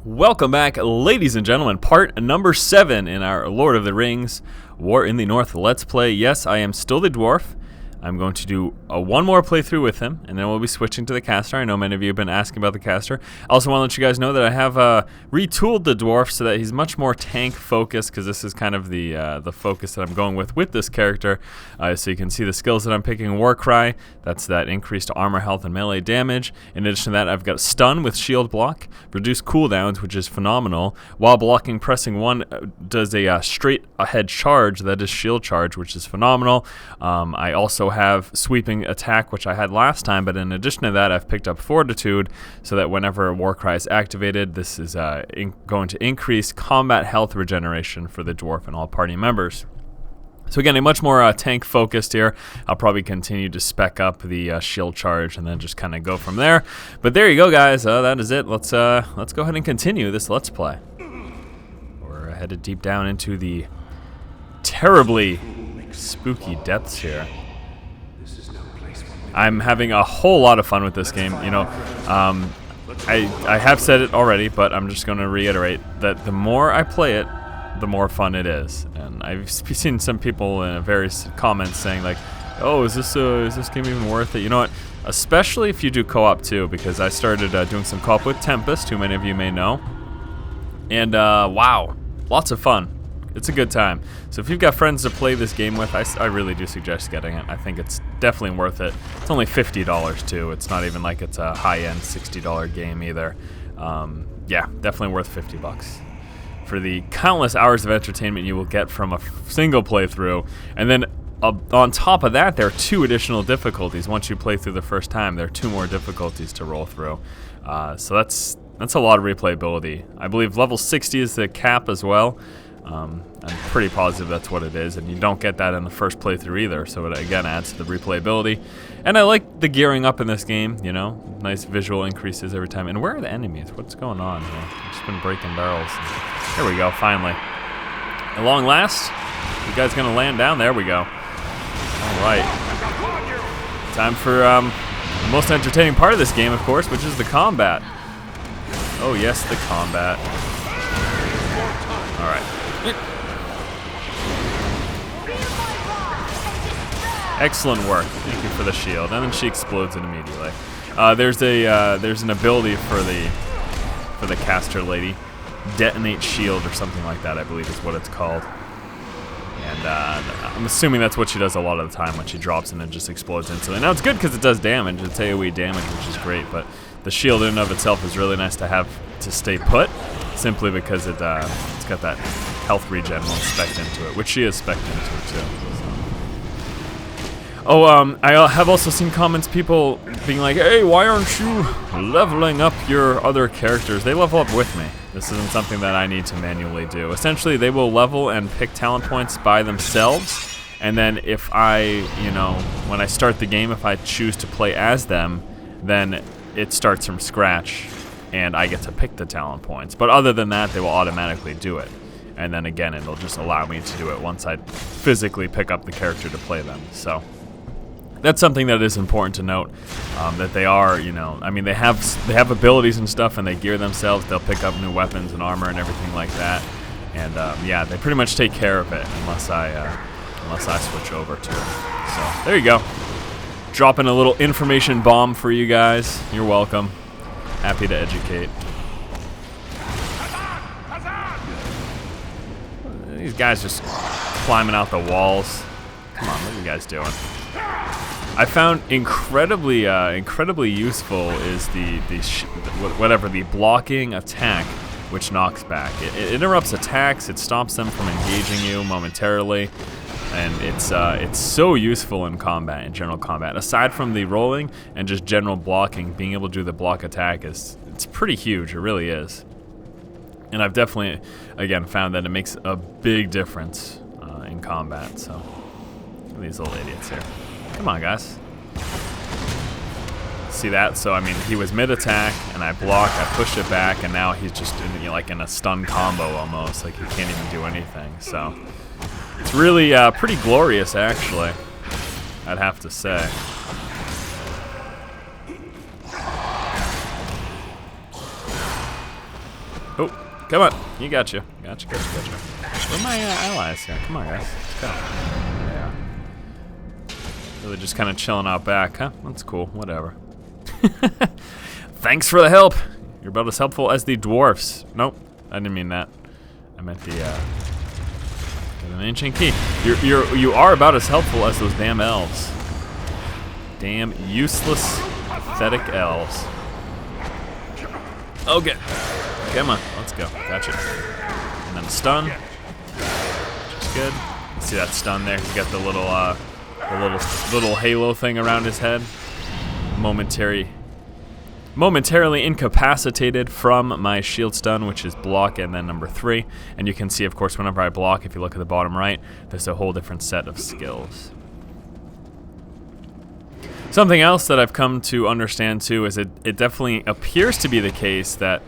Welcome back, ladies and gentlemen. Part number 7 in our Lord of the Rings War in the North Let's Play. Yes, I am still the dwarf. I'm going to do one more playthrough with him, and then we'll be switching to the caster. I know many of you have been asking about the caster. I also want to let you guys know that I have retooled the dwarf so that he's much more tank focused, because this is kind of the focus that I'm going with this character. So you can see the skills that I'm picking. Warcry, that's that increased armor health and melee damage. In addition to that, I've got stun with shield block, reduced cooldowns, which is phenomenal. While blocking, pressing 1 does a straight ahead charge, that is shield charge, which is phenomenal. I also have sweeping attack, which I had last time, but in addition to that, I've picked up fortitude, so that whenever Warcry is activated, this is going to increase combat health regeneration for the dwarf and all party members. So again, a much more tank focused here. I'll probably continue to spec up the shield charge and then just kind of go from there. But there you go, guys. That is it. Let's go ahead and continue this Let's Play. We're headed deep down into the terribly spooky depths here. I'm having a whole lot of fun with this game. You know, I have said it already, but I'm just going to reiterate that the more I play it, the more fun it is. And I've seen some people in various comments saying like, "Oh, is this game even worth it?" You know what? Especially if you do co-op too, because I started doing some co-op with Tempest, who many of you may know, and wow, lots of fun. It's a good time. So if you've got friends to play this game with, I really do suggest getting it. I think it's definitely worth it. It's only $50 too. It's not even like it's a high-end $60 game either. Yeah, definitely worth $50 for the countless hours of entertainment you will get from a single playthrough. And then on top of that, there are 2 additional difficulties. Once you play through the first time, there are 2 more difficulties to roll through. So that's a lot of replayability. I believe level 60 is the cap as well. I'm pretty positive that's what it is, and you don't get that in the first playthrough either, so it again adds to the replayability. And I like the gearing up in this game, you know, nice visual increases every time. And where are the enemies? What's going on here? I've just been breaking barrels. There we go, finally. At long last, you guys gonna land down? There we go. Alright. Time for the most entertaining part of this game, of course, which is the combat. Oh yes, the combat. Alright. Excellent work. Thank you for the shield. And then she explodes it immediately. There's an ability for the caster lady, detonate shield or something like that, I believe is what it's called. And I'm assuming that's what she does a lot of the time when she drops and it just explodes instantly. Now it's good because it does damage. It's AoE damage, which is great. But the shield in and of itself is really nice to have to stay put, simply because it's got that health regen one spec'd into it, which she is spec'd into it too. So. Oh, I have also seen comments, people being like, "Hey, why aren't you leveling up your other characters?" They level up with me. This isn't something that I need to manually do. Essentially, they will level and pick talent points by themselves, and then if I, you know, when I start the game, if I choose to play as them, then it starts from scratch, and I get to pick the talent points. But other than that, they will automatically do it. And then again, it'll just allow me to do it once I physically pick up the character to play them. So that's something that is important to note, that they are, you know, I mean, they have abilities and stuff, and they gear themselves. They'll pick up new weapons and armor and everything like that. And yeah, they pretty much take care of it unless I switch over to it. So there you go. Dropping a little information bomb for you guys. You're welcome. Happy to educate. These guys just climbing out the walls. Come on, what are you guys doing? I found incredibly useful is the blocking attack, which knocks back. It interrupts attacks. It stops them from engaging you momentarily. And it's so useful in combat, in general combat. Aside from the rolling and just general blocking, being able to do the block attack it's pretty huge. It really is. And I've definitely, again, found that it makes a big difference in combat. So, look at these little idiots here. Come on, guys. See that? So I mean, he was mid-attack, and I blocked. I pushed it back, and now he's just in, you know, like in a stun combo almost. Like he can't even do anything. So. It's really pretty glorious, actually, I'd have to say. Oh, Come on. You got you. Gotcha. Where are my allies here? Come on, guys. Let's go. Yeah. Really just kind of chilling out back, huh? That's cool. Whatever. Thanks for the help. You're about as helpful as the dwarfs. Nope. I didn't mean that. I meant the, an ancient key. You are about as helpful as those damn elves. Damn useless, pathetic elves. Okay. Come on, let's go. Gotcha. And then stun. Which is good. You see that stun there? He's got the little halo thing around his head. Momentarily incapacitated from my shield stun, which is block and then number 3. And you can see, of course, whenever I block, if you look at the bottom right, there's a whole different set of skills. Something else that I've come to understand too is it definitely appears to be the case that,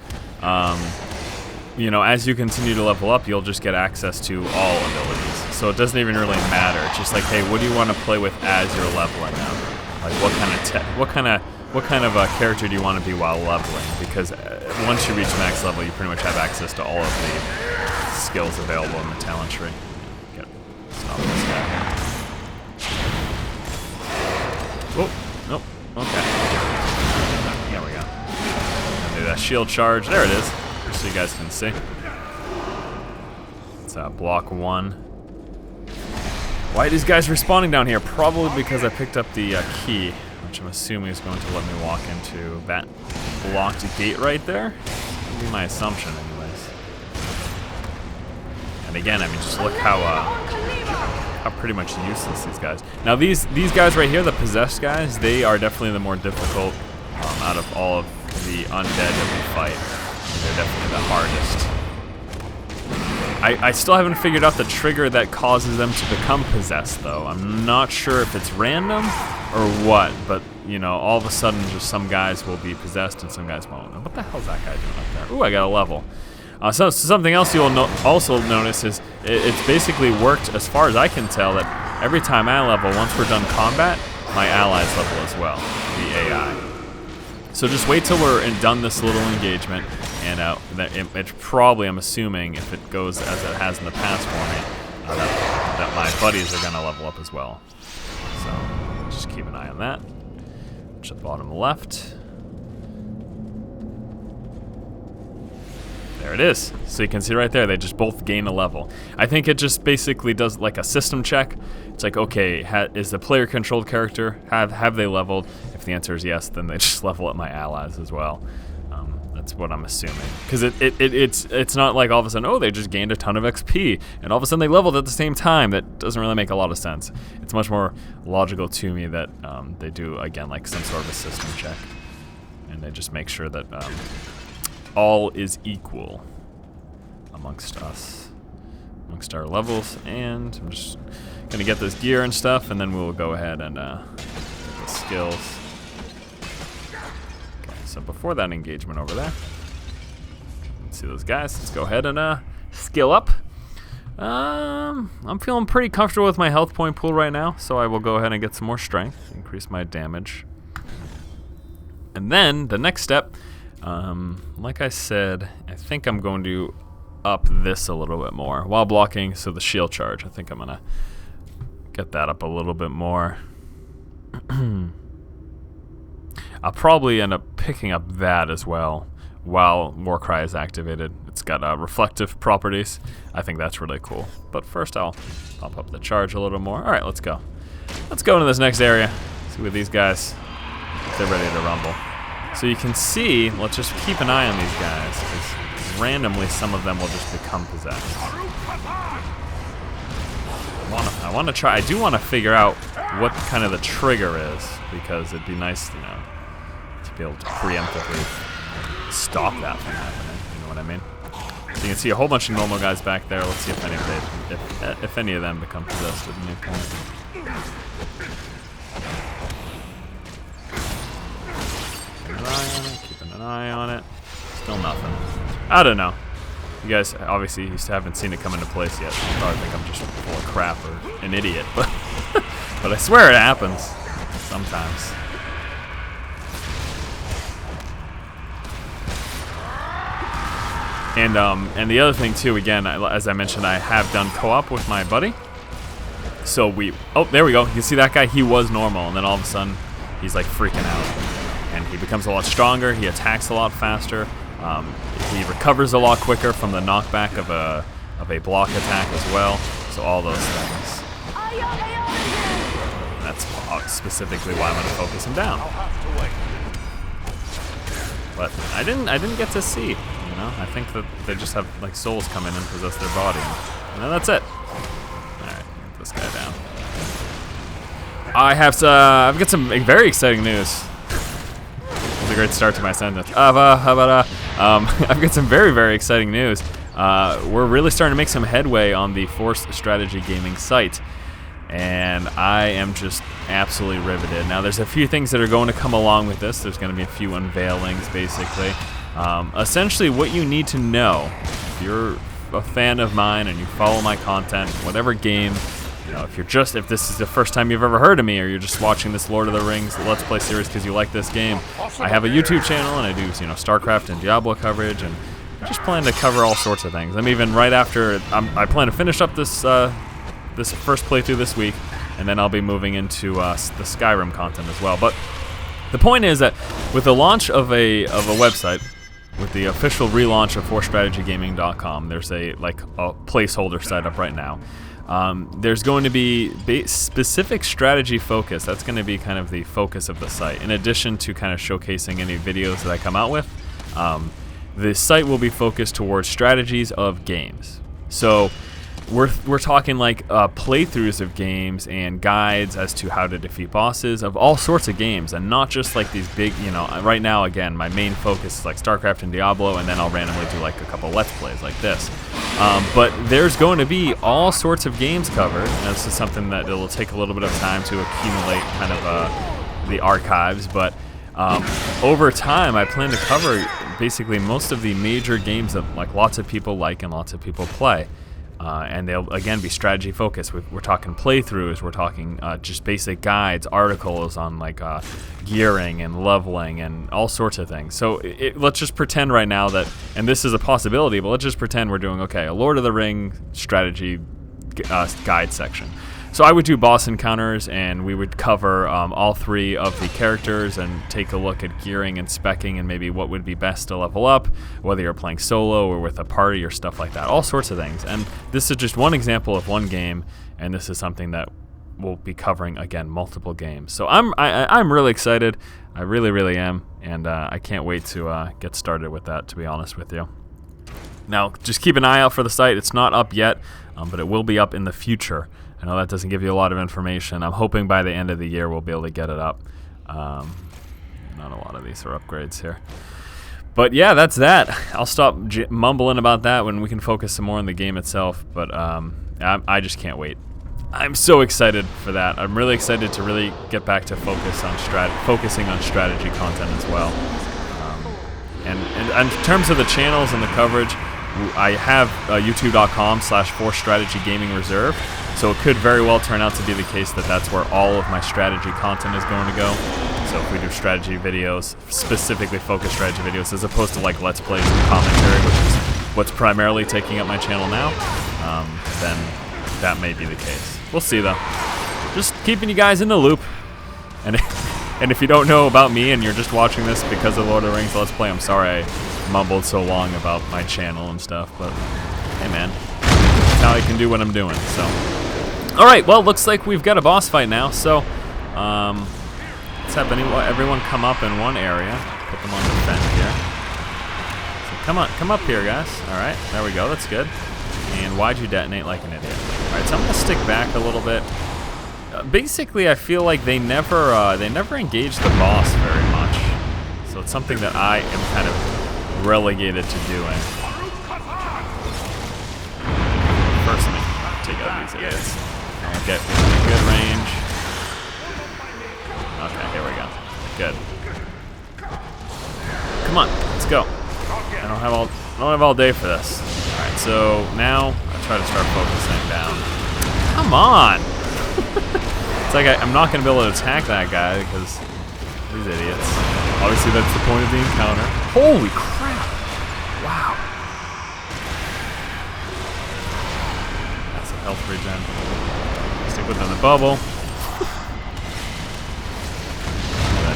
you know, as you continue to level up, you'll just get access to all abilities. So it doesn't even really matter. It's just like, hey, what do you want to play with as you're leveling up? Like, what kind of a character do you want to be while leveling? Because once you reach max level, you pretty much have access to all of the skills available in the talent tree. Get stop this guy. Oh, nope. Okay. There we go. And do that shield charge. There it is. Just so you guys can see. It's block 1. Why are these guys respawning down here? Probably because I picked up the key, which I'm assuming is going to let me walk into that blocked gate right there. That would be my assumption, anyways. And again, I mean, just look how pretty much useless these guys. Now these guys right here, the possessed guys, they are definitely the more difficult out of all of the undead that we fight. They're definitely the hardest. I still haven't figured out the trigger that causes them to become possessed, though. I'm not sure if it's random or what, but you know, all of a sudden, just some guys will be possessed and some guys won't. What the hell's that guy doing up there? Ooh, I got a level. So something else you'll also notice is it's basically worked, as far as I can tell, that every time I level, once we're done combat, my allies level as well, the AI. So just wait till we're done this little engagement, and it's probably, I'm assuming, if it goes as it has in the past for me, that my buddies are going to level up as well. So just keep an eye on that. Which is the bottom left. There it is. So you can see right there, they just both gain a level. I think it just basically does like a system check. It's like, okay, is the player controlled character, have they leveled? If the answer is yes, then they just level up my allies as well. That's what I'm assuming. Because it's not like all of a sudden, oh, they just gained a ton of XP, and all of a sudden they leveled at the same time. That doesn't really make a lot of sense. It's much more logical to me that they do, again, like some sort of a system check. And they just make sure that all is equal amongst us, amongst our levels. And I'm just going to get this gear and stuff, and then we'll go ahead and get the skills. So before that engagement over there, let's see those guys. Let's go ahead and skill up. I'm feeling pretty comfortable with my health point pool right now, so I will go ahead and get some more strength, increase my damage. And then the next step, like I said, I think I'm going to up this a little bit more while blocking, so the shield charge. I think I'm gonna get that up a little bit more. I'll probably end up picking up that as well while Warcry is activated. It's got reflective properties. I think that's really cool. But first I'll pump up the charge a little more. All right, let's go. Let's go into this next area. See what these guys, if they're ready to rumble. So you can see, let's just keep an eye on these guys, because randomly some of them will just become possessed. I want to try, I do want to figure out what kind of the trigger is, because it'd be nice, you know, to be able to preemptively stop that from happening, you know what I mean? So you can see a whole bunch of normal guys back there. Let's see if any of them become possessed at any point. Keeping an eye on it. Still nothing. I don't know. You guys obviously haven't seen it come into place yet. So you probably think I'm just full of crap or an idiot, but but I swear it happens sometimes. And the other thing too, again, as I mentioned, I have done co-op with my buddy. So oh, there we go. You see that guy? He was normal, and then all of a sudden, he's like freaking out, and he becomes a lot stronger. He attacks a lot faster. He recovers a lot quicker from the knockback of a block attack as well. So all those things. That's specifically why I'm going to focus him down. But I didn't get to see. You know, I think that they just have like souls come in and possess their body, and then that's it. All right, get this guy down. I've got some very exciting news. It's a great start to my sentence. I've got some very, very exciting news. We're really starting to make some headway on the Force Strategy Gaming site, and I am just absolutely riveted. Now, there's a few things that are going to come along with this. There's going to be a few unveilings, basically. Essentially, what you need to know, if you're a fan of mine and you follow my content, whatever game, you know, if this is the first time you've ever heard of me, or you're just watching this Lord of the Rings Let's Play series because you like this game, I have a YouTube channel and I do, you know, StarCraft and Diablo coverage, and I just plan to cover all sorts of things. I'm even right after I plan to finish up this this first playthrough this week, and then I'll be moving into the Skyrim content as well. But the point is that with the launch of a website, with the official relaunch of ForceStrategyGaming.com, there's a placeholder set up right now. There's going to be specific strategy focus. That's going to be kind of the focus of the site. In addition to kind of showcasing any videos that I come out with, the site will be focused towards strategies of games. So we're talking like playthroughs of games and guides as to how to defeat bosses of all sorts of games, and not just like these big, you know, right now, again, my main focus is like StarCraft and Diablo, and then I'll randomly do like a couple Let's Plays like this. But there's going to be all sorts of games covered, and this is something that it'll take a little bit of time to accumulate kind of the archives, but over time I plan to cover basically most of the major games that like lots of people like and lots of people play. And they'll, again, be strategy focused. We're talking playthroughs, we're talking just basic guides, articles on like gearing and leveling and all sorts of things. So let's just pretend right now that, and this is a possibility, but let's just pretend we're doing, okay, a Lord of the Ring strategy guide section. So I would do boss encounters, and we would cover all three of the characters and take a look at gearing and speccing and maybe what would be best to level up, whether you're playing solo or with a party or stuff like that, all sorts of things. And this is just one example of one game, and this is something that we'll be covering, again, multiple games. So I'm really excited. I really, really am, and I can't wait to get started with that, to be honest with you. Now, just keep an eye out for the site. It's not up yet, but it will be up in the future. I know that doesn't give you a lot of information. I'm hoping by the end of the year we'll be able to get it up. Not a lot of these are upgrades here. But yeah, that's that. I'll stop mumbling about that when we can focus some more on the game itself. But I just can't wait. I'm so excited for that. I'm really excited to really get back to focusing on strategy content as well. And in terms of the channels and the coverage, I have youtube.com/ForceStrategyGamingReserve, so it could very well turn out to be the case that that's where all of my strategy content is going to go. So if we do strategy videos, specifically focused strategy videos, as opposed to like Let's Plays and commentary, which is what's primarily taking up my channel now, then that may be the case. We'll see though. Just keeping you guys in the loop. And if you don't know about me and you're just watching this because of Lord of the Rings Let's Play, I'm sorry I mumbled so long about my channel and stuff, but hey man, that's how I can do what I'm doing. So alright, well, looks like we've got a boss fight now, so let's have everyone come up in one area, put them on the fence here. So come up here, guys. Alright, there we go, that's good. And why'd you detonate like an idiot? Alright, so I'm gonna stick back a little bit. Basically, I feel like they never engage the boss very much, so it's something that I am kind of relegated to doing. First, let me take out these idiots. I'll get within a good range. Okay, here we go. Good. Come on, let's go. I don't have all day for this. All right, so now I try to start focusing down. Come on. It's like I'm not going to be able to attack that guy because these idiots. Obviously, that's the point of the encounter. Holy crap! Wow. health regen. Stick within the bubble.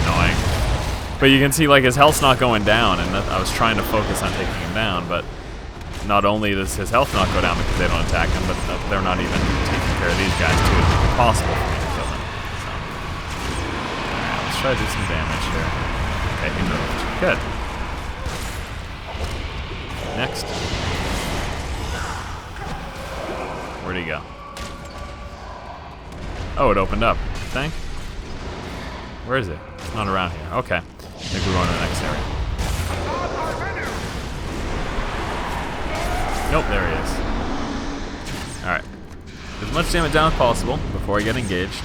Annoying. But you can see like his health's not going down, and I was trying to focus on taking him down, but not only does his health not go down because they don't attack him, but they're not even taking care of these guys too. It's impossible for me to kill them. So. Alright, let's try to do some damage here. Okay, he moved. Good. Next. Where'd he go? Oh, it opened up, I think. Where is it? It's not around here. Okay. I think we're going to the next area. Nope, there he is. Alright. As much damage down as possible before I get engaged.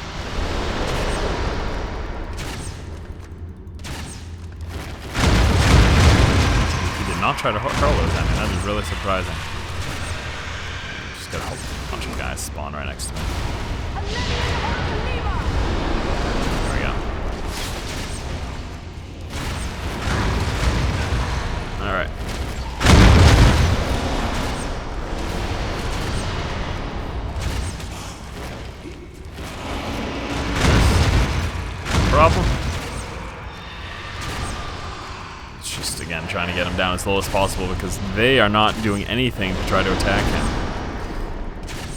He did not try to hurl those at me. That is really surprising. Just got a whole bunch of guys spawn right next to me. There we go. Alright. Problem? It's just, again, trying to get him down as low as possible because they are not doing anything to try to attack him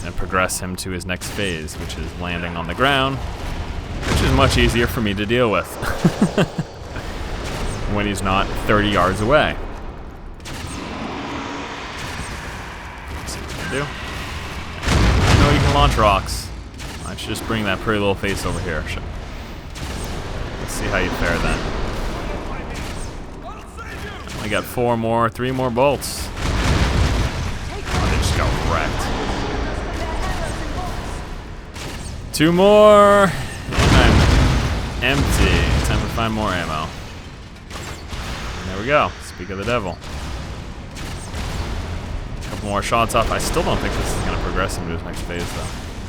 and progress him to his next phase, which is landing on the ground, which is much easier for me to deal with when he's not 30 yards away. Let's see what we can do. I know you can launch rocks. Why don't you just bring that pretty little face over here? Let's see how you fare then. I got 3 more bolts. Oh, they just got wrecked. 2 more, and I'm empty. Time to find more ammo. And there we go. Speak of the devil. A couple more shots off. I still don't think this is going to progress him to his next phase, though. I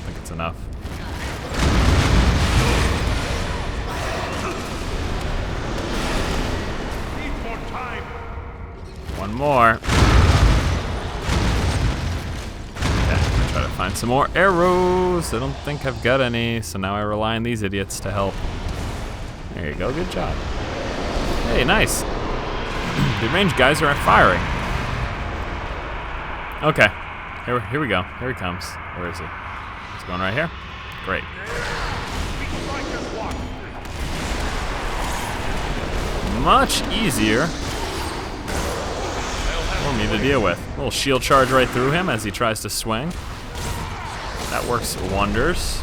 think it's enough. One more. Okay, I'll try to find some more arrows. I don't think I've got any, so now I rely on these idiots to help. There you go, good job. Hey, nice. The ranged guys are firing. Okay, here we go. Here he comes. Where is he? He's going right here. Great. Much easier for me to deal with. A little shield charge right through him as he tries to swing. That works wonders.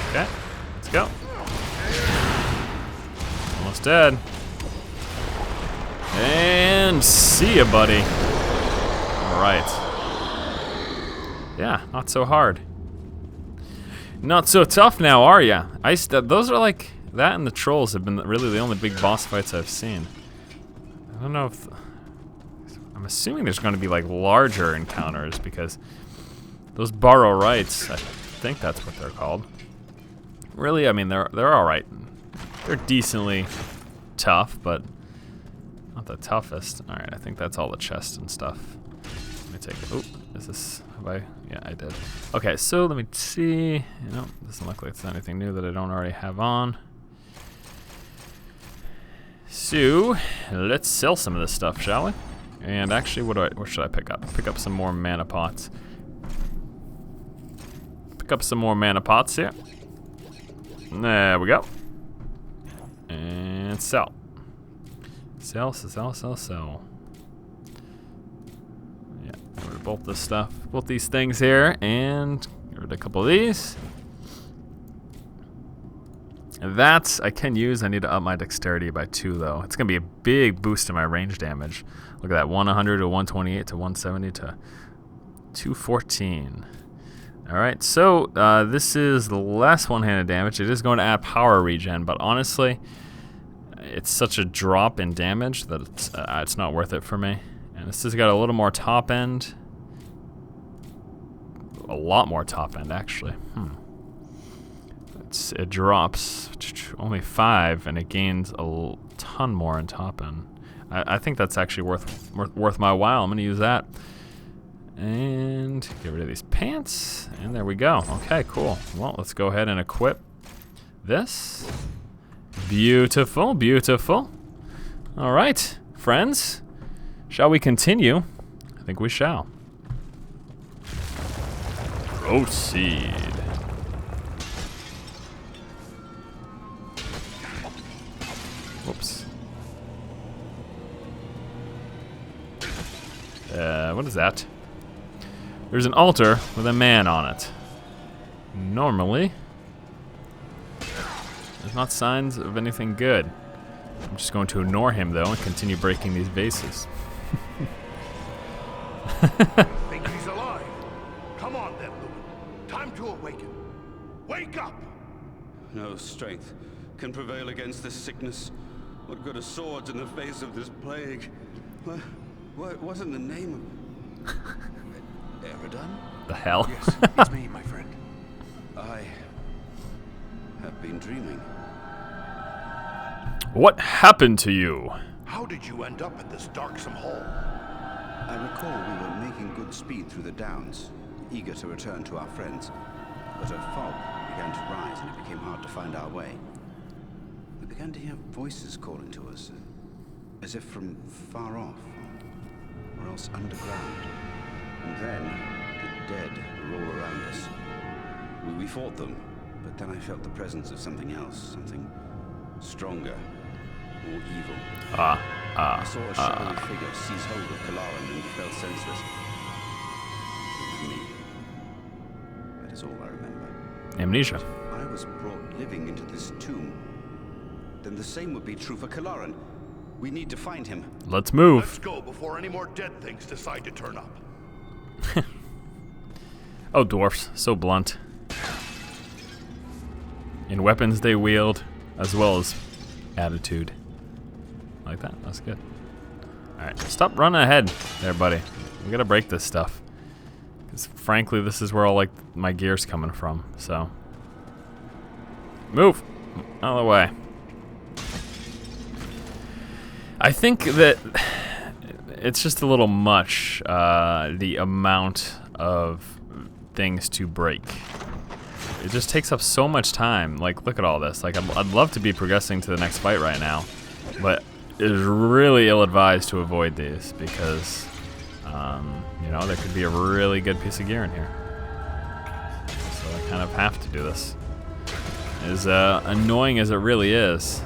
Okay, let's go. Almost dead. And see ya, buddy. Alright. Yeah, not so hard. Not so tough now, are ya? Those are like, that and the trolls have been really the only big boss fights I've seen. I don't know if, I'm assuming there's going to be like larger encounters because those borrow rights, I think that's what they're called. Really, I mean, they're all right. They're decently tough, but not the toughest. All right, I think that's all the chest and stuff. Let me take it. Oh, is this, have I? Yeah, I did. Okay, so let me see. You know, doesn't look like it's anything new that I don't already have on. So, let's sell some of this stuff, shall we? And actually, what should I pick up? Pick up some more mana pots. Pick up some more mana pots here. There we go. And sell. Sell. Yeah, get rid of both this stuff. Both these things here, and get rid of a couple of these. That I can use. I need to up my dexterity by 2, though. It's going to be a big boost in my range damage. Look at that, 100 to 128 to 170 to 214. All right, so this is the last one-handed damage. It is going to add power regen, but honestly, it's such a drop in damage that it's not worth it for me. And this has got a little more top end. A lot more top end, actually. It drops only 5, and it gains a ton more in top end. I think that's actually worth my while. I'm gonna use that. And get rid of these pants. And there we go. Okay, cool. Well, let's go ahead and equip this. Beautiful, beautiful. All right, friends. Shall we continue? I think we shall. Proceed. Whoops. What is that? There's an altar with a man on it. Normally, there's not signs of anything good. I'm just going to ignore him, though, and continue breaking these vases. Think he's alive? Come on, then, Lumen. Time to awaken. Wake up! No strength can prevail against this sickness. What good are swords in the face of this plague? What in the name of... Eridan? The hell? Yes, it's me, my friend. I have been dreaming. What happened to you? How did you end up at this darksome hole? I recall we were making good speed through the downs, eager to return to our friends. But a fog began to rise and it became hard to find our way. We began to hear voices calling to us, as if from far off, or else underground. And then, the dead were all around us. We fought them, but then I felt the presence of something else, something stronger, more evil. I saw a shadowy figure seize hold of Kalaran and he fell senseless. It was me. That is all I remember. Amnesia. I was brought living into this tomb. Then the same would be true for Kalaran. We need to find him. Let's move. Let's go before any more dead things decide to turn up. Oh, dwarfs, so blunt. In weapons they wield, as well as attitude. Like that, that's good. Alright, stop running ahead there, buddy. We gotta break this stuff. Because frankly, this is where all, like, my gear's coming from, so. Move! Out of the way. I think that it's just a little much, the amount of things to break. It just takes up so much time. Like, look at all this. Like, I'd love to be progressing to the next fight right now, but it is really ill-advised to avoid these because, you know, there could be a really good piece of gear in here. So I kind of have to do this. As annoying as it really is.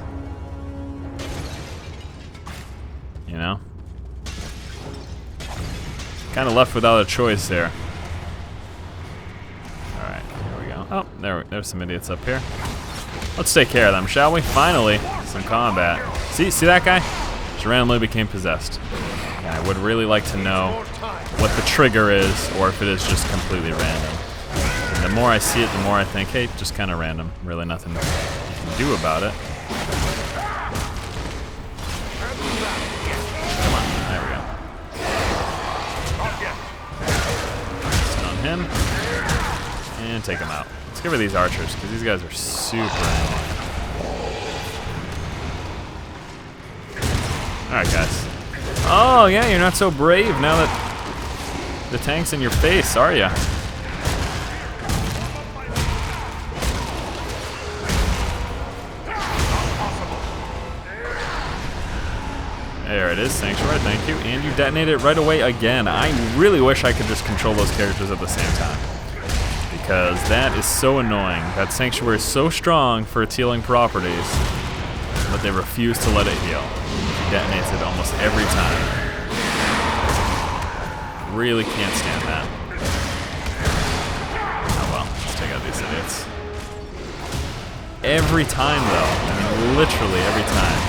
You know? Kind of left without a choice there. Alright, here we go. Oh, there's some idiots up here. Let's take care of them, shall we? Finally, some combat. See that guy? Just randomly became possessed. And I would really like to know what the trigger is, or if it is just completely random. And the more I see it, the more I think, hey, just kind of random. Really nothing you can do about it. Come on, there we go. Sit on him. And take him out. Let's get rid of these archers, because these guys are super annoying. Alright, guys. Oh, yeah, you're not so brave now that the tank's in your face, are ya? There it is, Sanctuary, thank you. And you detonate it right away again. I really wish I could just control those characters at the same time. Because that is so annoying. That Sanctuary is so strong for its healing properties, but they refuse to let it heal. It detonates it almost every time. Really can't stand that. Oh well, let's take out these idiots. Every time though, I mean literally every time.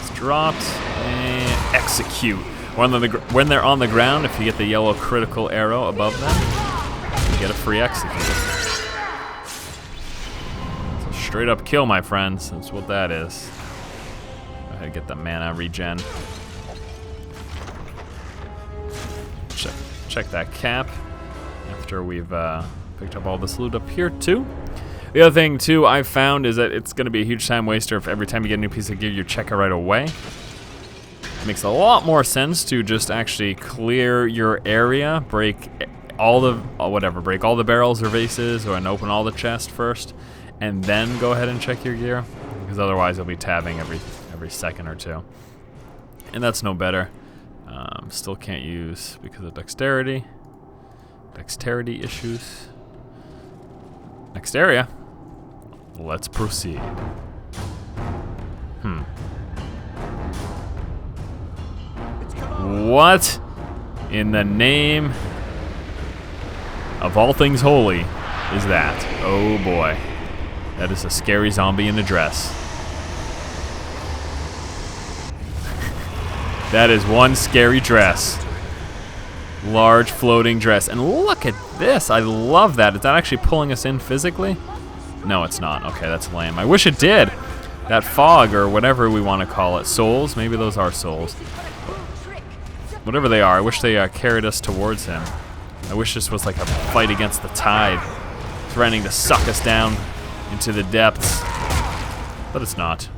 It's dropped and execute. When they're on the ground, if you get the yellow critical arrow above them, you get a free execute. So straight up kill, my friends. That's what that is. Go ahead and get the mana regen. Check that cap after we've picked up all this loot up here too. The other thing, too, I've found is that it's going to be a huge time waster if every time you get a new piece of gear, you check it right away. It makes a lot more sense to just actually clear your area, break all the, break all the barrels or vases, and open all the chests first, and then go ahead and check your gear, because otherwise you'll be tabbing every second or two. And that's no better. Still can't use because of dexterity issues. Next area. Let's proceed. What in the name of all things holy is that? Oh boy. That is a scary zombie in a dress. That is one scary dress. Large floating dress. And look at this. I love that. Is that actually pulling us in physically? No, it's not. Okay, that's lame. I wish it did. That fog, or whatever we want to call it. Souls? Maybe those are souls. Whatever they are, I wish they carried us towards him. I wish this was like a fight against the tide, threatening to suck us down into the depths. But it's not.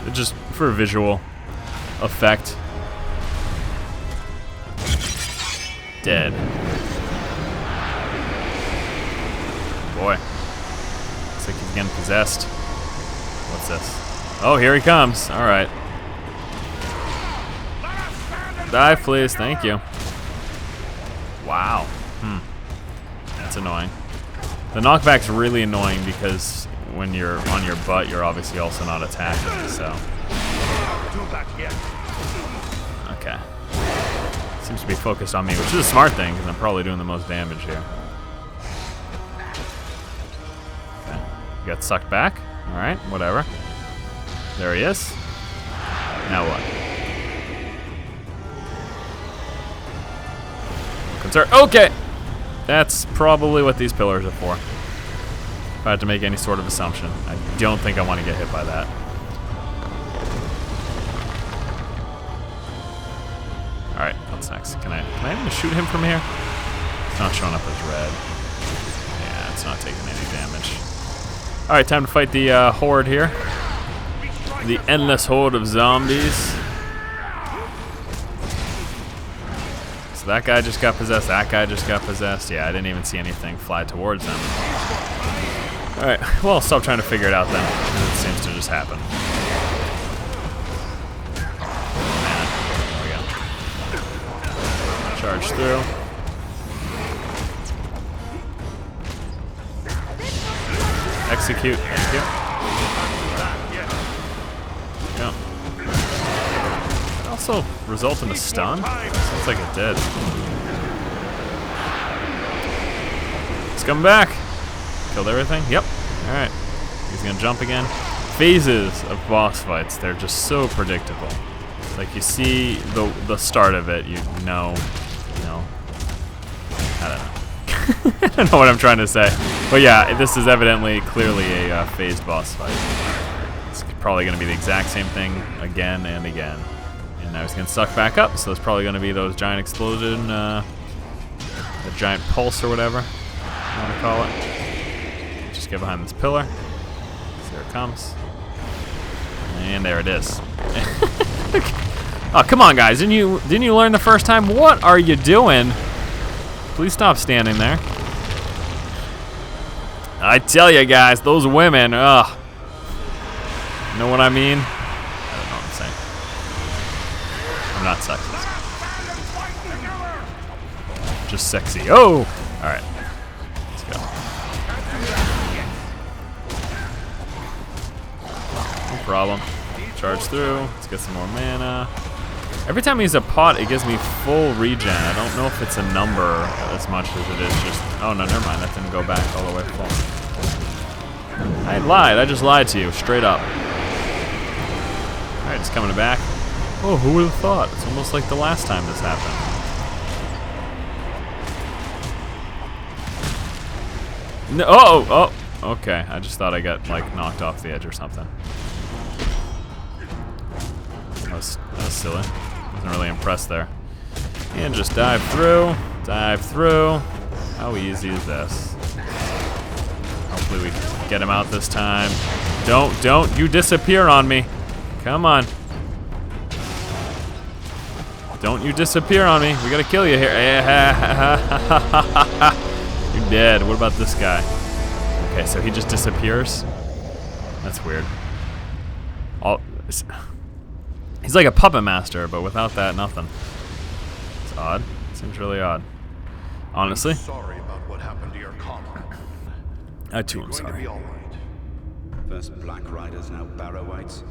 It's just for a visual effect. Dead. Boy. Looks like he's getting possessed. What's this? Oh, here he comes. Alright. Die, please. Thank you. Wow. That's annoying. The knockback's really annoying because when you're on your butt, you're obviously also not attacking, so. Okay. Seems to be focused on me, which is a smart thing because I'm probably doing the most damage here. Okay. You got sucked back. Alright, whatever. There he is. Now what? Okay! That's probably what these pillars are for. If I had to make any sort of assumption. I don't think I want to get hit by that. Alright, what's next? Can I even shoot him from here? It's not showing up as red. Yeah, it's not taking any damage. Alright, time to fight the horde here. The endless horde of zombies. So that guy just got possessed, that guy just got possessed. Yeah, I didn't even see anything fly towards them. Alright, well, stop trying to figure it out then. It seems to just happen. There we go. Charge through. Execute. Thank you. Yeah. Also result in a stun? Sounds like it did. Let's come back. Killed everything? Yep. Alright. He's gonna jump again. Phases of boss fights, they're just so predictable. Like you see the start of it, you know, I don't know. I don't know what I'm trying to say. But yeah, this is evidently clearly a phased boss fight. It's probably gonna be the exact same thing again and again. And now he's gonna suck back up, so it's probably gonna be those giant explosion, a giant pulse or whatever you want to call it. Just get behind this pillar. There it comes. And there it is. Oh, come on, guys. Didn't you learn the first time? What are you doing? Please stop standing there. I tell you guys, those women, ugh. You know what I mean? I don't know what I'm saying. I'm not sexist. Just sexy. Oh! Alright. Let's go. No problem. Charge through. Let's get some more mana. Every time I use a pot, it gives me full regen. I don't know if it's a number as much as it is just... Oh, no, never mind. That didn't go back all the way full. I lied. I just lied to you. Straight up. Alright, it's coming back. Oh, who would have thought? It's almost like the last time this happened. No, oh, okay. I just thought I got, like, knocked off the edge or something. That was silly. Wasn't really impressed there. And just dive through. Dive through. How easy is this? Hopefully we can... Get him out this time. Don't you disappear on me. Come on. Don't you disappear on me. We gotta kill you here. You're dead. What about this guy? Okay, so he just disappears. That's weird. He's like a puppet master, but without that, nothing. It's odd. Seems really odd. Honestly. I'm sorry about what happened to your comrade. I too am You're going to sorry. be all right. First Black Riders, now Barrow-wites.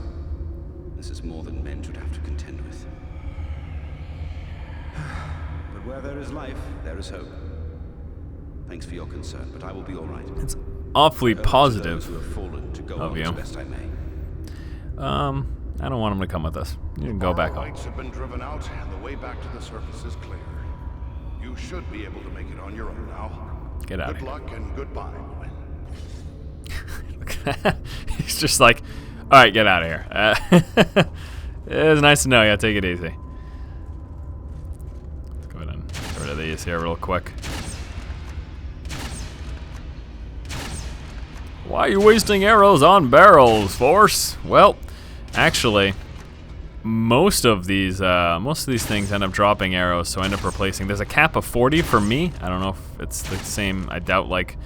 This is more than men should have to contend with. But where there is life, there is hope. Thanks for your concern, but I will be all right. It's awfully I urge positive those who have fallen to go of on you. as best I may. I don't want him to come with us. You can go back home. Lights have been driven out, and the way back to the surface is clear. You should be able to make it on your own now. Get out of Good here. luck and goodbye, woman. He's just like, all right, get out of here. It was nice to know you. Take it easy. Let's go ahead and get rid of these here real quick. Why are you wasting arrows on barrels, Force? Well, actually, most of these things end up dropping arrows, so I end up replacing. There's a cap of 40 for me. I don't know if it's the same. I doubt like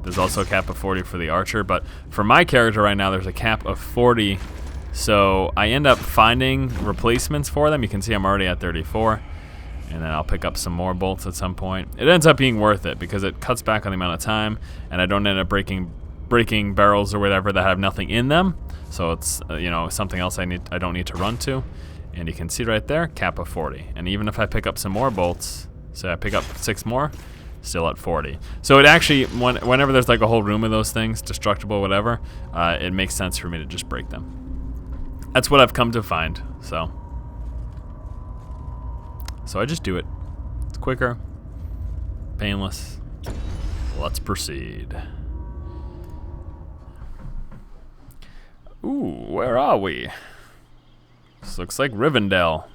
there's also a cap of 40 for the archer, but for my character right now, there's a cap of 40. So I end up finding replacements for them. You can see I'm already at 34, and then I'll pick up some more bolts at some point. It ends up being worth it because it cuts back on the amount of time, and I don't end up breaking barrels or whatever that have nothing in them. So it's you know, something else I don't need to run to. And you can see right there, cap of 40. And even if I pick up some more bolts, say I pick up 6 more, still at 40. So it actually, whenever there's like a whole room of those things, destructible, whatever, it makes sense for me to just break them. That's what I've come to find. So I just do it. It's quicker, painless. Let's proceed. Ooh, where are we? This looks like Rivendell.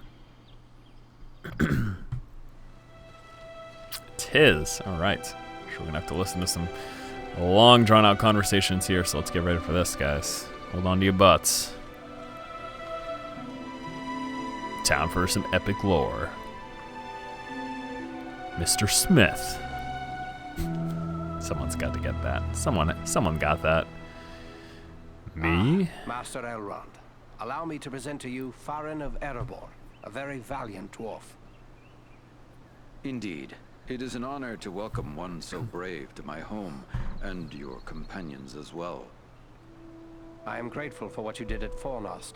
Tis. Alright. Sure, we're gonna have to listen to some long drawn out conversations here, so let's get ready for this, guys. Hold on to your butts. Time for some epic lore. Mr. Smith. Someone's got to get that. Someone got that. Me? Master Elrond, allow me to present to you Farin of Erebor, a very valiant dwarf. Indeed. It is an honor to welcome one so brave to my home, and your companions as well. I am grateful for what you did at Fornost.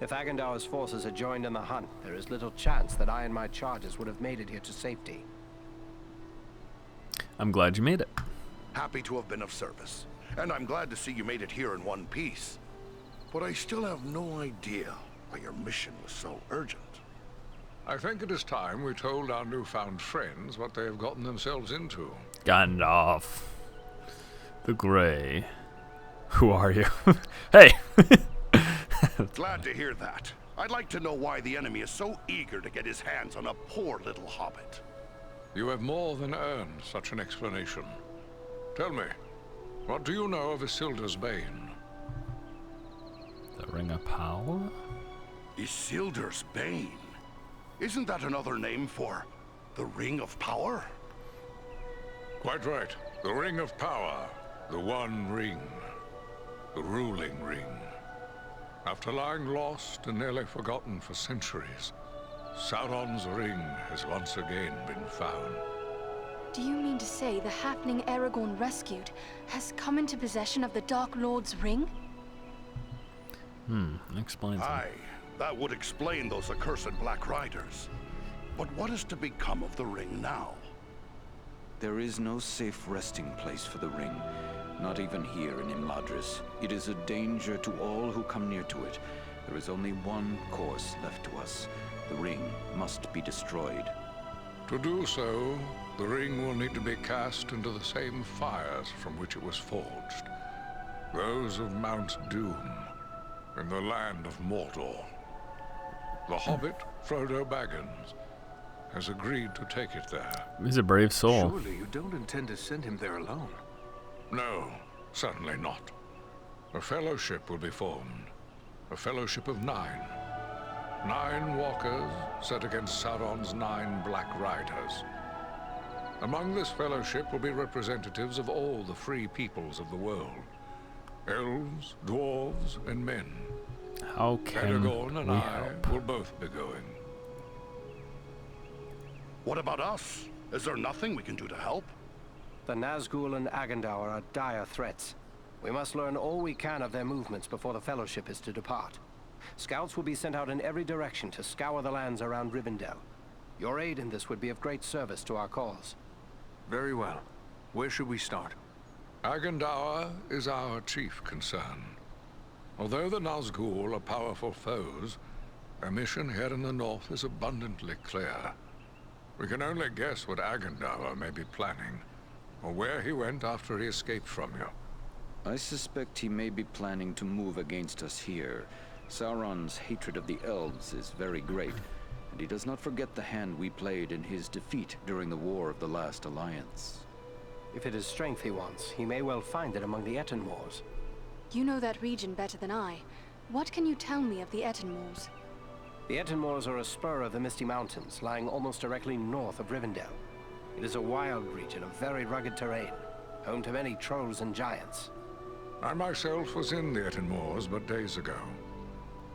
If Agandar's forces had joined in the hunt, there is little chance that I and my charges would have made it here to safety. I'm glad you made it. Happy to have been of service. And I'm glad to see you made it here in one piece. But I still have no idea why your mission was so urgent. I think it is time we told our newfound friends what they have gotten themselves into. Gandalf. The Grey. Who are you? Hey! Glad to hear that. I'd like to know why the enemy is so eager to get his hands on a poor little hobbit. You have more than earned such an explanation. Tell me, what do you know of Isildur's Bane? The Ring of Power? Isildur's Bane? Isn't that another name for the Ring of Power? Quite right. The Ring of Power. The One Ring. The ruling ring. After lying lost and nearly forgotten for centuries, Sauron's ring has once again been found. Do you mean to say the halfling Aragorn rescued has come into possession of the Dark Lord's ring? Explains it. Aye, that would explain those accursed Black Riders. But what is to become of the ring now? There is no safe resting place for the ring, not even here in Imladris. It is a danger to all who come near to it. There is only one course left to us. The ring must be destroyed. To do so, the ring will need to be cast into the same fires from which it was forged. Those of Mount Doom, in the land of Mordor. The hobbit, Frodo Baggins, has agreed to take it there. He's a brave soul. Surely you don't intend to send him there alone. No, Certainly not. A fellowship will be formed. A fellowship of 9. 9 walkers set against Sauron's 9 Black Riders. Among this fellowship will be representatives of all the free peoples of the world. Elves, dwarves, and men. How can Aragorn and we I help? will both be going. What about us? Is there nothing we can do to help? The Nazgul and Agandaur are dire threats. We must learn all we can of their movements before the Fellowship is to depart. Scouts will be sent out in every direction to scour the lands around Rivendell. Your aid in this would be of great service to our cause. Very well. Where should we start? Agandaur is our chief concern. Although the Nazgul are powerful foes, their mission here in the north is abundantly clear. We can only guess what Agandaur may be planning, or where he went after he escaped from you. I suspect he may be planning to move against us here. Sauron's hatred of the elves is very great, and he does not forget the hand we played in his defeat during the War of the Last Alliance. If it is strength he wants, he may well find it among the Etenmoors. You know that region better than I. What can you tell me of the Etenmoors? The Etenmoors are a spur of the Misty Mountains, lying almost directly north of Rivendell. It is a wild region of very rugged terrain, home to many trolls and giants. I myself was in the Etenmoors but days ago.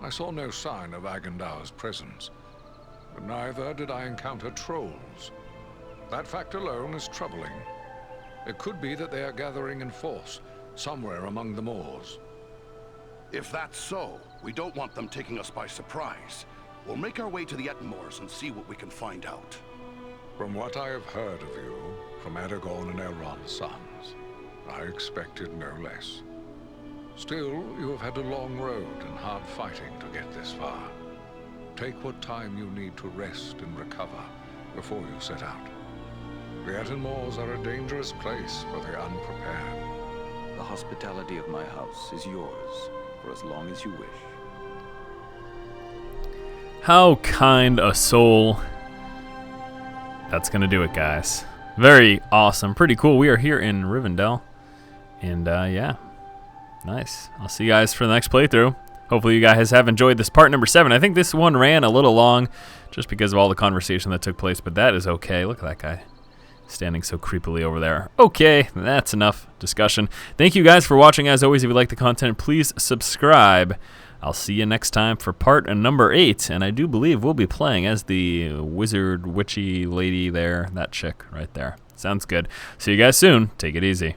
I saw no sign of Agandaur's presence, but neither did I encounter trolls. That fact alone is troubling. It could be that they are gathering in force, somewhere among the moors. If that's so, we don't want them taking us by surprise. We'll make our way to the Etenmoors and see what we can find out. From what I have heard of you, from Aragorn and Elrond's sons, I expected no less. Still, you have had a long road and hard fighting to get this far. Take what time you need to rest and recover before you set out. The Etenmoors are a dangerous place for the unprepared. The hospitality of my house is yours, for as long as you wish. How kind a soul. That's gonna do it, guys. Very awesome. Pretty cool. We are here in Rivendell. And yeah. Nice. I'll see you guys for the next playthrough. Hopefully you guys have enjoyed this part number 7. I think this one ran a little long just because of all the conversation that took place, but that is okay. Look at that guy standing so creepily over there. Okay, that's enough discussion. Thank you guys for watching. As always, if you like the content, please subscribe. I'll see you next time for part number 8, and I do believe we'll be playing as the wizard, witchy lady there, that chick right there. Sounds good. See you guys soon. Take it easy.